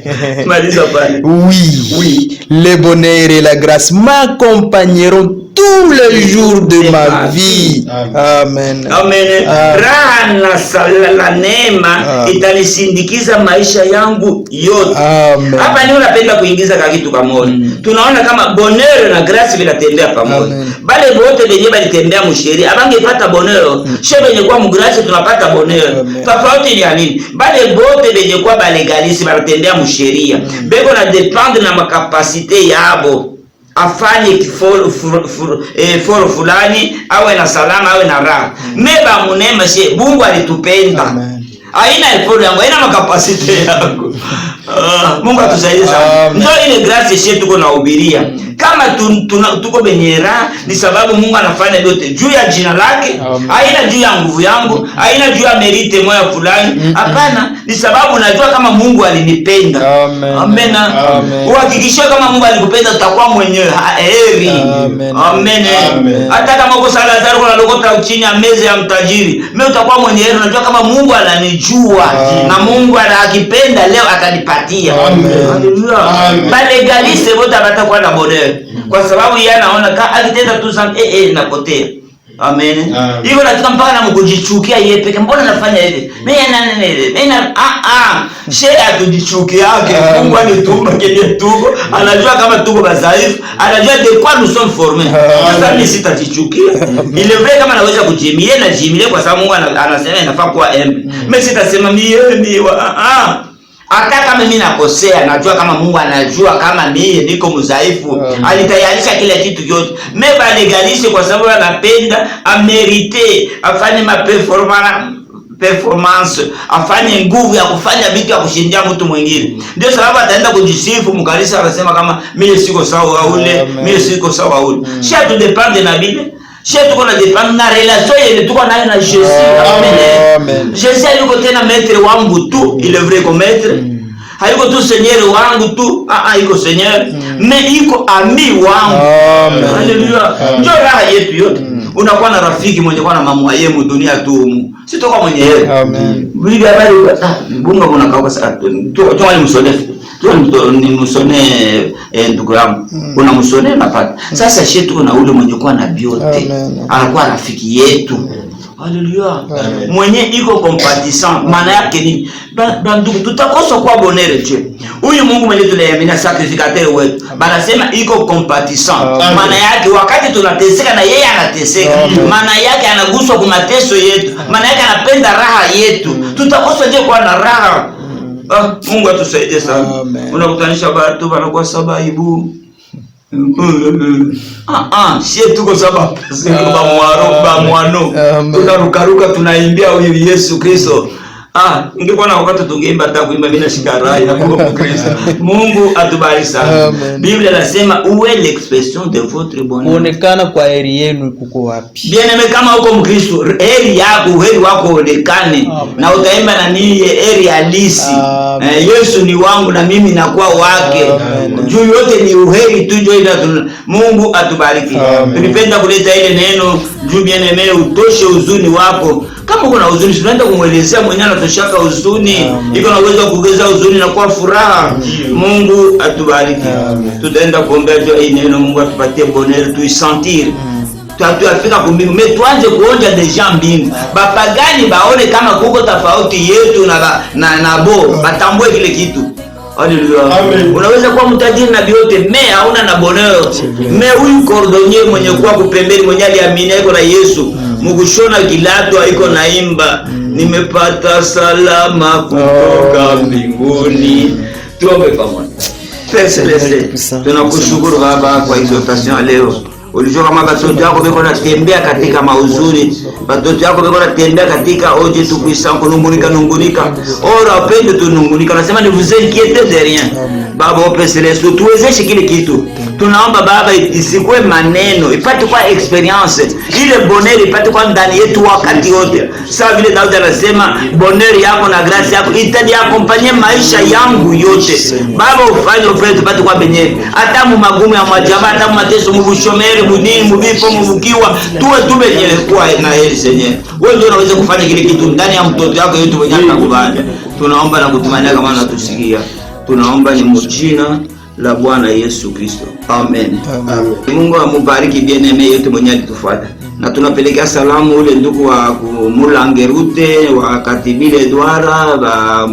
Oui. Le bonheur et la grâce m'accompagneront tous les jours de ma vie. Amen. Amen. Raha na neema itanisindikiza maisha yangu yote. Hapa ni unapenda kuingiza kitu pamoja. Tunaona kama bonheur na grâce vinatembea pamoja. Bale wote wenye balitembea msheria abangepata bonheur. Shebe yenye kwa mgrace tunapata bonheur. Tofauti ni nini? Bale wote wenye kwa balegalisi banatembea msheria. Beko na dependre na makapasite yabo. Afanye kiforo fulani awe na salama awe na raha. Meba munema she Mungu alitupenda. Haina effort yangu, haina makapasite yangu. Mungu atusaidie sana. Ndio ile grace shetu tuko nahubiria. Kama tuko benye raha ni sababu Mungu anafanya yote juu ya jina lake, haina juu ya nguvu yangu, haina juu ya merite moja fulani. Hapana, ni sababu najua kama Mungu alinipenda. Amen. Uhakikishe kama Mungu alikupenda utakuwa mwenyewe heri. Amen. Hata kama uko sala zako unalokota chini ya meza ya mtajiri, mimi utakuwa mwenyewe unajua kama Mungu ananijua na Mungu anakipenda leo atanipatia. Haleluya. Balegaliste wote watakuwa na bonheur. Kwa sababu yeye anaona kama akitenda tu sana napotea. Amen. Hivyo nataka mpaka na mkujichukia yeye peke. Mbona nafanya hivi? Mimi shehe atujichukia yake. Mungu alituma kenye tuko, anajua kama tuko badhaifu, anajua de quoi nous sommes formés. Sasa mimi sitajichukia. Ile vile kama naweza kujimilia na jimilia kwa sababu Mungu anasema inafaa kuwa embe. Mimi sitasema mimi hata kama mimi nakosea, najua kama Mungu anajua kama mimi niko mzaifu. Alitayarisha kila kitu yote. Meba legalishe kwa sababu anapenda, amerite, afanye performance, afanye nguvu ya kufanya vitu ya kushindia mtu mwingine. Ndio sababu ataenda kujisifu mkanisa anasema kama mimi siko sawa ule, mimi siko sawa ule. Sha tu depende na Biblia. Sisi tuko na depend na relation yetu tuko nayo na Jésus. Amen. Jésus yuko tena maître wangu tu, il est vrai comme maître. Hayuko tu seigneur wangu tu, yuko seigneur, mais yuko ami wangu. Haleluya. Ndio raha yetu yote. Unakuwa na rafiki mwenye kwa na mamwa yemu dunia tu. Si toka mwenyewe. Amen. Bibi habari bunga unakauka sana. Tu wale msonefu. Ni musone ndugu yangu. Kuna musone napata. Sasa shetu na ule mwenye kwa na biote. Anakuwa rafiki yetu. Haleluya. Mwenye iko compatissant. Maana yake ni ndugu tutakosa kwa bonheur tu. Huyu Mungu mwenye tunayeamini sacrificateur wetu. Banasema iko compatissant. Maana yake wakati tunateseka na yeye anateseka. Maana yake anaguswa kwa mateso yetu. Maana yake anapenda raha yetu. Tutakosa je kwa na raha. Mungu atusaidie sana. Unakutanisha watu wanakuwa sababu. Sie tuko sababu. Ba mwano. Tunarukaruka tunaimbia huyu Yesu Kristo. Ingekuwa na wakati tungeimba hata kuimba bila shikarai na kwa Kristo. Mungu atubariki sana. Biblia inasema uwe l'expression de votre bonheur. Kuonekana kwa heri yenu kuko wapi? Bien-aimé, kama uko Mkristo, heri yako, heri wako onekane. Na utaimba na nini heri halisi. Yesu ni wangu na mimi nakuwa wake. Juu yote ni uheri tu ndio ila Mungu atubariki. Tulipenda kuleta ile neno juu bien-aimé utoshe huzuni wako. Kama kuna huzuni tunaenda kumwelezea mwenyewe anatoshaka huzuni. Iko na uwezo kugeuza huzuni na kuwa furaha. Mungu atubariki. Tutaenda kuombea hii neno, Mungu atupatie bonheur tuisentir. Tuafika kumbingu, mais tuanze kuonja deja mbingu. Bapagani baone kama kuko tofauti yetu na bo, batambue kile kitu. Haleluya. Unaweza kuwa mtajiri na vyote, me hauna na bonheur. Me huyu cordonnier mwenye kuwa kupembeni, mwenye aliamini iko na Yesu, mkushona kilato haiko naimba, nimepata salama kutoka mbinguni. Tuombe pamoja. Père Céleste, tunakushukuru Baba kwa exhortation leo. Ulijua kama watoto wako wako natembea katika mauzuri, watoto wako wako natembea katika oje tukuisa kunungunika. Ora upende tunungunika. Nasema ne vous inquiétez de rien. Baba Père Céleste, tuwezeshe kile kitu. Tunaomba Baba isikwe maneno, ipate kwa experience. Ile bonheur ipate kwa ndani yetu wakati wote. Sawa vile Daudi anasema bonheur yako na grace yako itadi accompagner maisha yangu yote. Baba ufanye ufanye tupate kwa benye. Hata mu magumu ya majamaa, hata mu mateso, mu bushomeri, mudini, mubifo, mubukiwa, tuwe tubenye kwa na heri Seigneur. Wewe ndio unaweza kufanya kile kitu ndani ya mtoto wako yote mwenye atakubali. Tunaomba na kutumania kama unatusikia. Tunaomba ni mjina la Bwana Yesu Kristo. Amen. Amen. Mungu amubariki bien-aimé yote mwenye alitufuata. Na tunapeleka salamu ule ndugu wa Mulangerute, wa Katibile Edwara, ba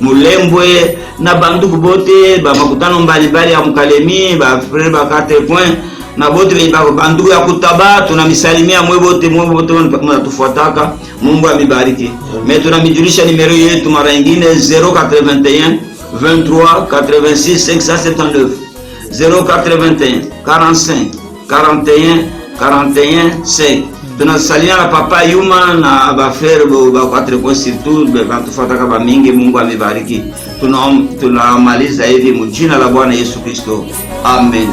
Mulembwe na bandugu bote, ba makutano mbalimbali ya Mkalemi, ba frère ba 4 points na bote ba bandugu ya Kutaba, tunamisalimia mwe bote mnatufuataka. Mungu amibariki. Mais tunamijulisha nimero yetu mara nyingine 081 23 86 579 081 45 41 41 5. Tunasalia na Papa Yuma na bafere ba 4 points surtout bantufuataka ba mingi. Mungu amibariki. Tunamaliza hivi mjina la Bwana Yesu Kristo. Amen.